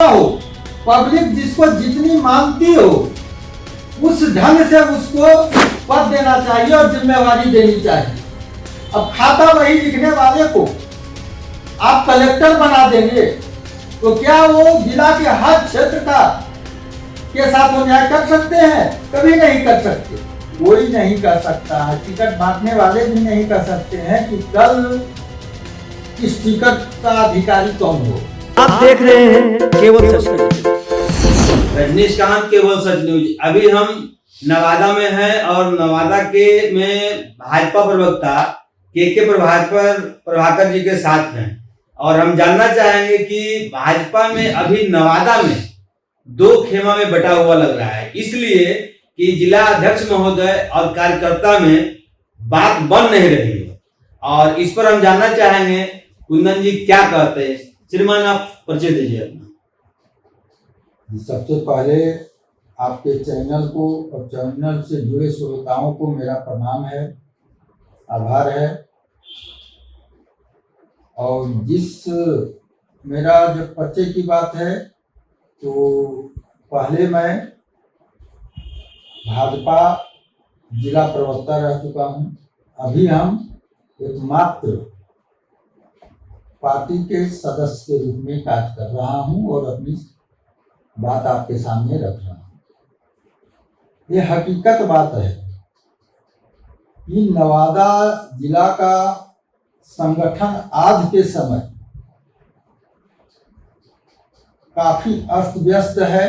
हो, पब्लिक जिसको जितनी मानती हो उस ढंग से उसको पद देना चाहिए और जिम्मेवारी देनी चाहिए। अब खाता वही लिखने वाले को आप कलेक्टर बना देंगे तो क्या वो जिला के हर क्षेत्र का के साथ वो न्याय कर सकते हैं? कभी नहीं कर सकते, कोई नहीं कर सकता है। टिकट बांटने वाले भी नहीं कर सकते हैं कि कल इस टिकट का अधिकारी कौन हो। आप देख रहे हैं केवल सच न्यूज। रजनीकांत केवल सच न्यूज। अभी हम नवादा में हैं और नवादा के में भाजपा प्रवक्ता के प्रभाकर जी के साथ हैं और हम जानना चाहेंगे कि भाजपा में अभी नवादा में दो खेमा में बटा हुआ लग रहा है, इसलिए कि जिला अध्यक्ष महोदय और कार्यकर्ता में बात बन नहीं रही है और इस पर हम जानना चाहेंगे कुंदन जी क्या कहते हैं। श्रीमान आप परिचय दीजिए अपना। सबसे पहले आपके चैनल को और चैनल से जुड़े श्रोताओं को मेरा प्रणाम है, आभार है। और जिस मेरा जब परिचय की बात है तो पहले मैं भाजपा जिला प्रवक्ता रह चुका हूं। अभी हम एकमात्र पार्टी के सदस्य के रूप में कार्य कर रहा हूं और अपनी बात आपके सामने रख रहा हूं। ये हकीकत बात है कि नवादा जिला का संगठन आज के समय काफी अस्त व्यस्त है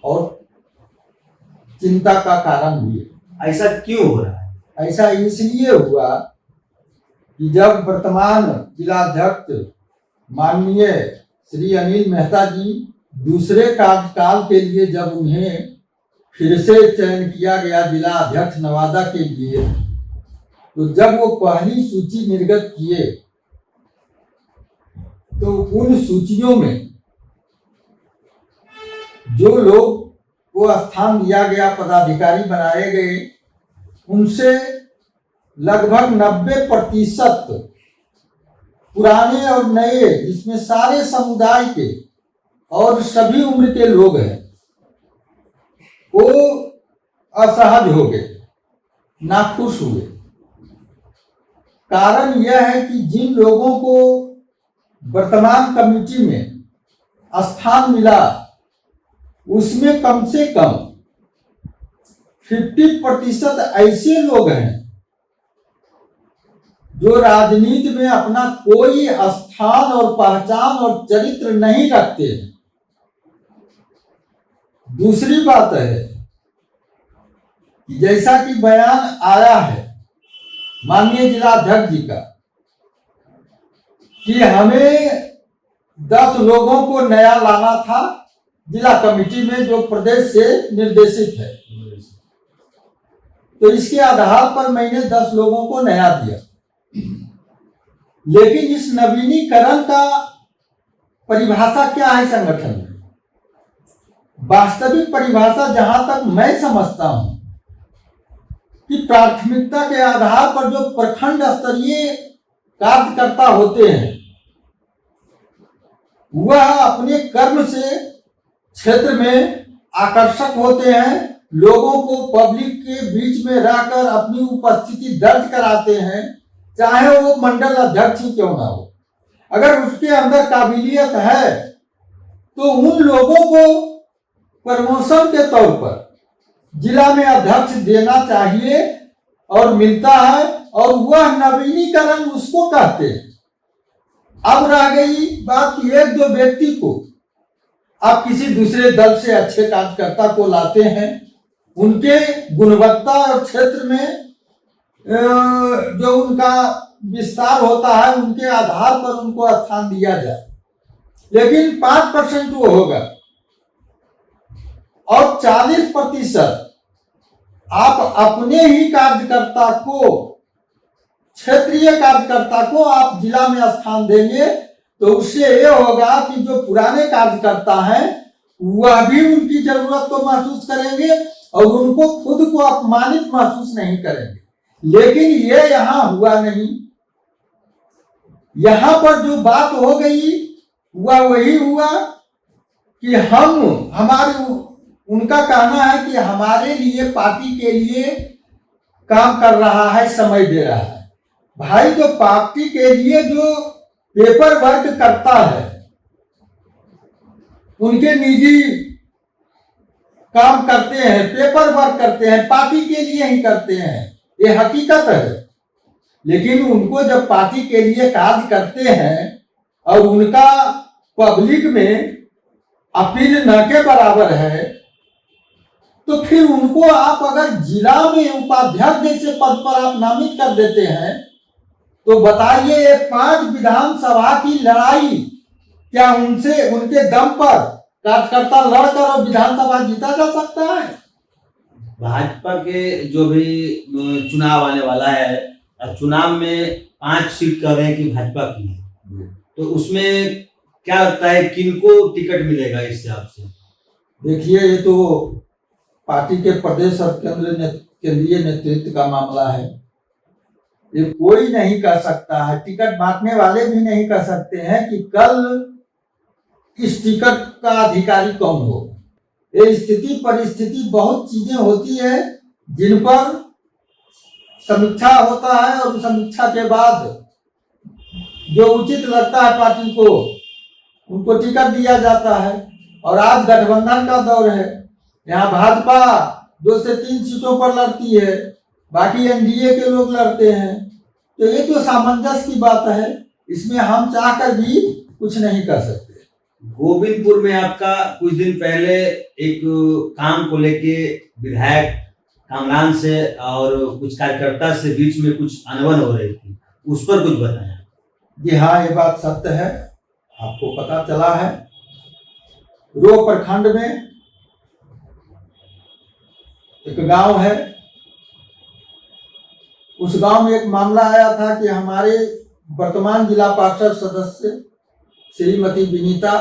और चिंता का कारण भी है। ऐसा क्यों हो रहा है? ऐसा इसलिए हुआ कि जब वर्तमान जिलाध्यक्ष माननीय श्री अनिल मेहता जी दूसरे कार्यकाल के लिए जब उन्हें फिर से चयन किया गया जिला अध्यक्ष नवादा के लिए, तो जब वो पहली सूची निर्गत किए तो उन सूचियों में जो लोग को स्थान दिया गया, पदाधिकारी बनाए गए, उनसे लगभग 90% पुराने और नए, जिसमें सारे समुदाय के और सभी उम्र के लोग हैं, वो असहज हो गए, नाखुश हुए। कारण यह है कि जिन लोगों को वर्तमान कमेटी में स्थान मिला उसमें कम से कम 50% ऐसे लोग हैं जो राजनीति में अपना कोई स्थान और पहचान और चरित्र नहीं रखते हैं। दूसरी बात है कि जैसा कि बयान आया है माननीय जिलाध्यक्ष जी का कि हमें 10 लोगों को नया लाना था जिला कमेटी में जो प्रदेश से निर्देशित है, तो इसके आधार पर मैंने 10 लोगों को नया दिया। लेकिन इस नवीनीकरण का परिभाषा क्या है संगठन में? वास्तविक परिभाषा जहां तक मैं समझता हूं कि प्राथमिकता के आधार पर जो प्रखंड स्तरीय कार्यकर्ता होते हैं वह अपने कर्म से क्षेत्र में आकर्षक होते हैं, लोगों को पब्लिक के बीच में रहकर अपनी उपस्थिति दर्ज कराते हैं, चाहे वो मंडल अध्यक्ष ही क्यों ना हो। अगर उसके अंदर काबिलियत है तो उन लोगों को प्रमोशन के तौर पर जिला में अध्यक्ष देना चाहिए और मिलता है, और वह नवीनीकरण उसको कहते हैं। अब रह गई बात कि 1-2 व्यक्ति को आप किसी दूसरे दल से अच्छे कार्यकर्ता को लाते हैं, उनके गुणवत्ता और क्षेत्र में जो उनका विस्तार होता है उनके आधार पर उनको स्थान दिया जाए, लेकिन 5% वो होगा और 40% आप अपने ही कार्यकर्ता को, क्षेत्रीय कार्यकर्ता को आप जिला में स्थान देंगे तो उससे यह होगा कि जो पुराने कार्यकर्ता हैं वह भी उनकी जरूरत को महसूस करेंगे और उनको खुद को अपमानित महसूस नहीं करेंगे। लेकिन ये यहाँ हुआ नहीं। यहाँ पर जो बात हो गई वह वही हुआ कि उनका कहना है कि हमारे लिए, पार्टी के लिए काम कर रहा है, समय दे रहा है। भाई तो पार्टी के लिए जो पेपर वर्क करता है, उनके निजी काम करते हैं, पेपर वर्क करते हैं, पार्टी के लिए ही करते हैं, ये हकीकत है। लेकिन उनको जब पार्टी के लिए कार्य करते हैं और उनका पब्लिक में अपील न के बराबर है, तो फिर उनको आप अगर जिला में उपाध्यक्ष जैसे पद पर आप नामित कर देते हैं, तो बताइए ये 5 विधानसभा की लड़ाई क्या उनके दम पर कार्यकर्ता लड़कर और विधानसभा जीता जा सकता है? भाजपा के जो भी चुनाव आने वाला है, चुनाव में 5 सीट कह रहे हैं कि भाजपा की है, तो उसमें क्या लगता है किनको टिकट मिलेगा इस हिसाब से? देखिए, ये तो पार्टी के प्रदेश और केंद्रीय नेतृत्व का मामला है। ये कोई नहीं कह सकता है, टिकट बांटने वाले भी नहीं कह सकते हैं कि कल इस टिकट का अधिकारी कौन हो। ये स्थिति परिस्थिति बहुत चीजें होती है जिन पर समीक्षा होता है और समीक्षा के बाद जो उचित लगता है पार्टी को, उनको टिकट दिया जाता है। और आज गठबंधन का दौर है, यहाँ भाजपा 2 से 3 सीटों पर लड़ती है, बाकी एनडीए के लोग लड़ते हैं। तो ये तो सामंजस्य की बात है, इसमें हम चाहकर भी कुछ नहीं कर सकते। गोविंदपुर में आपका कुछ दिन पहले एक काम को लेके विधायक कामरान से और कुछ कार्यकर्ता से बीच में कुछ अनबन हो रही थी, उस पर कुछ बताएं। जी हाँ, ये बात सत्य है, आपको पता चला है। रो प्रखंड में एक गांव है, उस गांव में एक मामला आया था कि हमारे वर्तमान जिला पार्षद सदस्य श्रीमती विनीता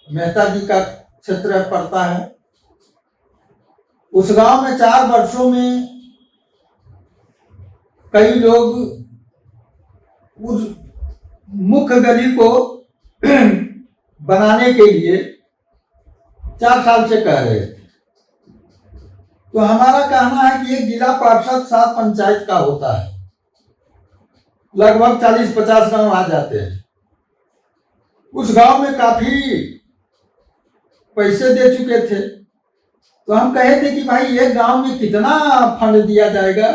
मेहता जी का क्षेत्र पड़ता है। उस गांव में 4 वर्षों में कई लोग उस मुख्य गली को बनाने के लिए 4 साल से कह रहे थे। तो हमारा कहना है कि एक जिला पार्षद 7 पंचायत का होता है, लगभग 40-50 गांव आ जाते हैं। उस गांव में काफी पैसे दे चुके थे, तो हम कहे थे कि भाई एक गांव में कितना फंड दिया जाएगा,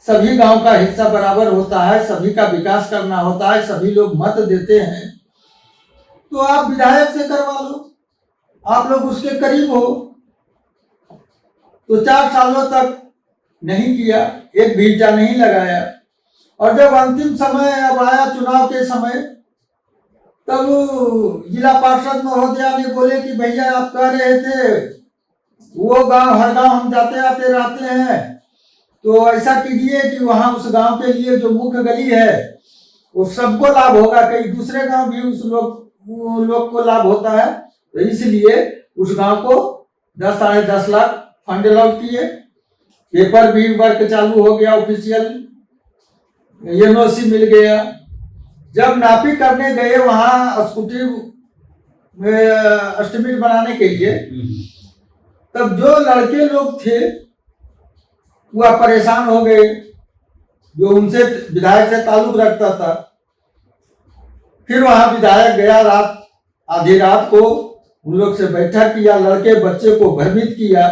सभी गांव का हिस्सा बराबर होता है, सभी का विकास करना होता है, सभी लोग मत देते हैं, तो आप विधायक से करवा लो, आप लोग उसके करीब हो। तो 4 सालों तक नहीं किया, एक भी ईंटा नहीं लगाया। और जब अंतिम समय अब आया चुनाव के समय, तब जिला पार्षद महोदया ने बोले कि भैया आप कह रहे थे वो गांव, हर गांव हम जाते आते रहते हैं, तो ऐसा कीजिए कि वहां उस गांव के लिए जो मुख्य गली है वो सबको लाभ होगा, कई दूसरे गांव भी उस लोग को लाभ होता है। तो इसलिए उस गांव को 10-10.5 लाख फंड अलॉट किए, पेपर भी वर्क चालू हो गया, ऑफिशियल एनओसी मिल गया। जब नापी करने गए वहां स्कूटी एस्टिमेट बनाने के लिए, तब जो लड़के लोग थे वह परेशान हो गए, जो उनसे विधायक से ताल्लुक रखता था। फिर वहां विधायक गया, रात आधी रात को उन लोग से बैठक किया, लड़के बच्चे को भ्रमित किया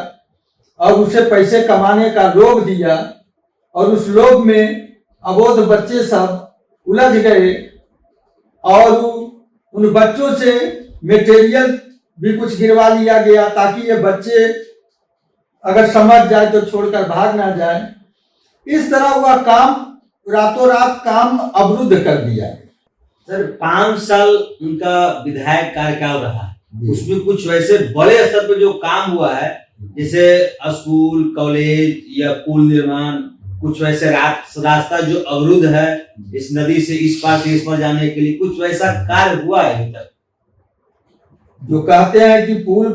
और उसे पैसे कमाने का लोभ दिया, और उस लोभ में अबोध बच्चे सब उलझ गए और उन बच्चों से मटेरियल भी कुछ गिरवा लिया गया ताकि ये बच्चे अगर समझ जाए तो छोड़कर भाग ना जाए। इस तरह हुआ काम, रातों रात काम अवरुद्ध कर दिया। सर 5 साल उनका विधायक कार्यकाल रहा, उसमें कुछ वैसे बड़े स्तर पर जो काम हुआ है, जैसे स्कूल, कॉलेज या पुल निर्माण, कुछ वैसे रास्ता जो अवरुद्ध है इस नदी से इस पार से इस पार जाने के लिए, कुछ वैसा कार्य हुआ है अभी तक? जो कहते हैं कि पुल,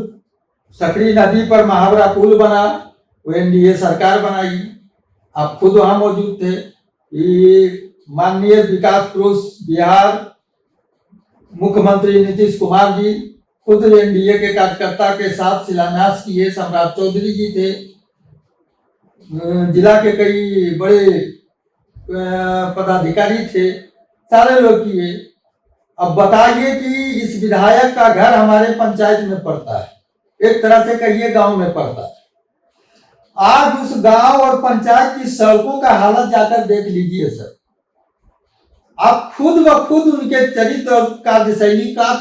सकरी नदी पर महावरा पुल बना, वो एनडीए सरकार बनाई, आप खुद वहां मौजूद थे। माननीय विकास पुरुष बिहार मुख्यमंत्री नीतीश कुमार जी खुद एनडीए के कार्यकर्ता के साथ शिलान्यास किए। सम्राट चौधरी जी थे, जिला के कई बड़े पदाधिकारी थे, सारे लोग किए। अब बताइए कि इस विधायक का घर हमारे पंचायत में पड़ता है, एक तरह से कहिए गांव में पड़ता है। आज उस गांव और पंचायत की सड़कों का हालत जाकर देख लीजिए सर। आप खुद ब खुद उनके चरित्र और कार्यशैली का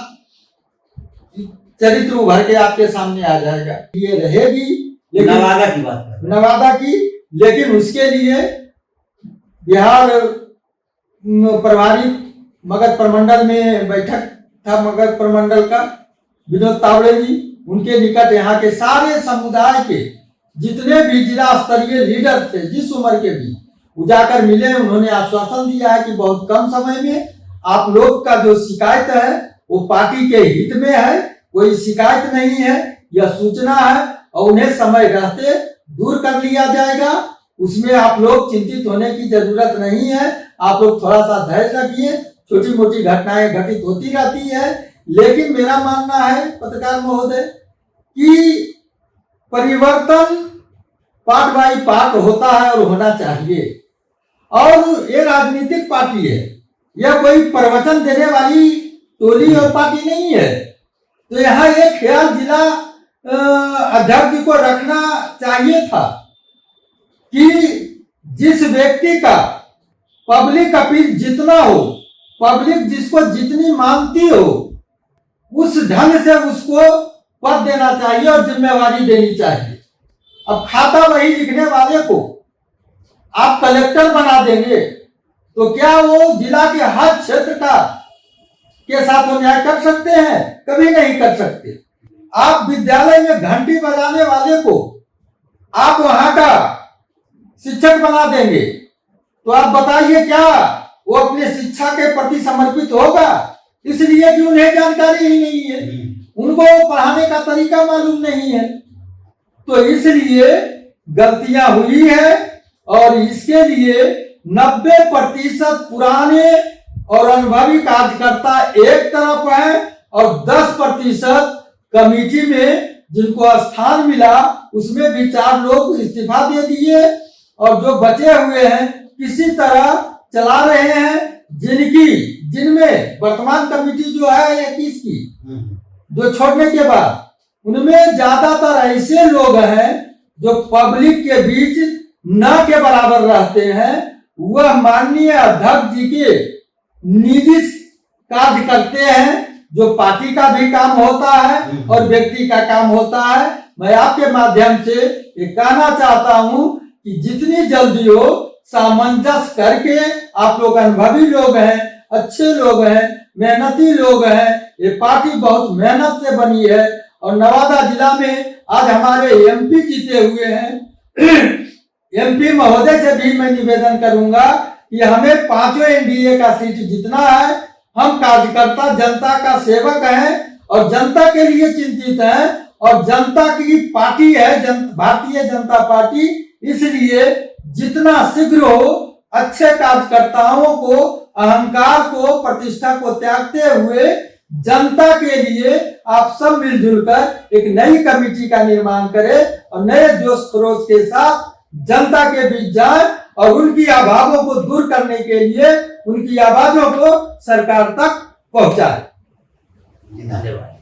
चरित्र उभर के आपके सामने आ जाएगा। ये रहेगी, लेकिन नवादा की बात कर, नवादा की, लेकिन उसके लिए बिहार प्रभारी मगध प्रमंडल में बैठक था, मगध प्रमंडल का विनोद तावड़े जी, उनके निकट यहाँ के सारे समुदाय के जितने भी जिला स्तरीय लीडर थे, जिस उम्र के भी, वो जाकर मिले। उन्होंने आश्वासन दिया है कि बहुत कम समय में आप लोग का जो शिकायत है वो पार्टी के हित में है, कोई शिकायत नहीं है, यह सूचना है और उन्हें समय रहते दूर कर लिया जाएगा। उसमें आप लोग चिंतित होने की जरूरत नहीं है। आप लोग थोड़ा सा धैर्य रखिए, छोटी मोटी घटनाएं घटित होती रहती है। लेकिन मेरा मानना है पत्रकार महोदय कि परिवर्तन पार्ट बाई पार्ट होता है और होना चाहिए। और ये राजनीतिक पार्टी है, यह कोई प्रवचन देने वाली टोली और पार्टी नहीं है। तो यहाँ एक ख्याल जिला अध्यक्ष को रखना चाहिए था कि जिस व्यक्ति का पब्लिक अपील जितना हो, पब्लिक जिसको जितनी मानती हो, उस ढंग से उसको पद देना चाहिए और जिम्मेवारी देनी चाहिए। अब खाता वही लिखने वाले को आप कलेक्टर बना देंगे तो क्या वो जिला के हर क्षेत्र का के साथ वो न्याय कर सकते हैं? कभी नहीं कर सकते। आप विद्यालय में घंटी बजाने वाले को आप वहां का शिक्षक बना देंगे तो आप बताइए क्या वो अपने शिक्षा के प्रति समर्पित होगा? इसलिए कि उन्हें जानकारी ही नहीं है, उनको पढ़ाने का तरीका मालूम नहीं है। तो इसलिए गलतियां हुई है और इसके लिए 90% पुराने और अनुभवी कार्यकर्ता एक तरफ है और 10% कमेटी में जिनको स्थान मिला उसमें भी 4 लोग इस्तीफा दे दिए और जो बचे हुए हैं किसी तरह चला रहे हैं। जिनमें वर्तमान कमेटी जो है 21 की जो छोड़ने के बाद उनमें ज्यादातर ऐसे लोग हैं जो पब्लिक के बीच न के बराबर रहते हैं। वह माननीय अध्यक्ष जी के निजी कार्य करते हैं, जो पार्टी का भी काम होता है और व्यक्ति का काम होता है। मैं आपके माध्यम से ये कहना चाहता हूं कि जितनी जल्दी हो सामंजस्य करके, आप लोग अनुभवी लोग हैं, अच्छे लोग हैं, मेहनती लोग हैं, ये पार्टी बहुत मेहनत से बनी है और नवादा जिला में आज हमारे एमपी जीते हुए हैं। एमपी महोदय से भी मैं निवेदन करूंगा कि हमें 5 एनडीए का सीट जीतना है। हम कार्यकर्ता जनता का सेवक हैं और जनता के लिए चिंतित हैं और जनता की पार्टी है भारतीय जनता पार्टी। इसलिए जितना शीघ्र हो अच्छे कार्यकर्ताओं को, अहंकार को, प्रतिष्ठा को त्यागते हुए जनता के लिए आप सब मिलजुल कर एक नई कमेटी का निर्माण करें और नए जोश खरोश के साथ जनता के बीच जाए और उनकी आवाज़ों को दूर करने के लिए उनकी आवाज़ों को सरकार तक पहुंचाए। धन्यवाद।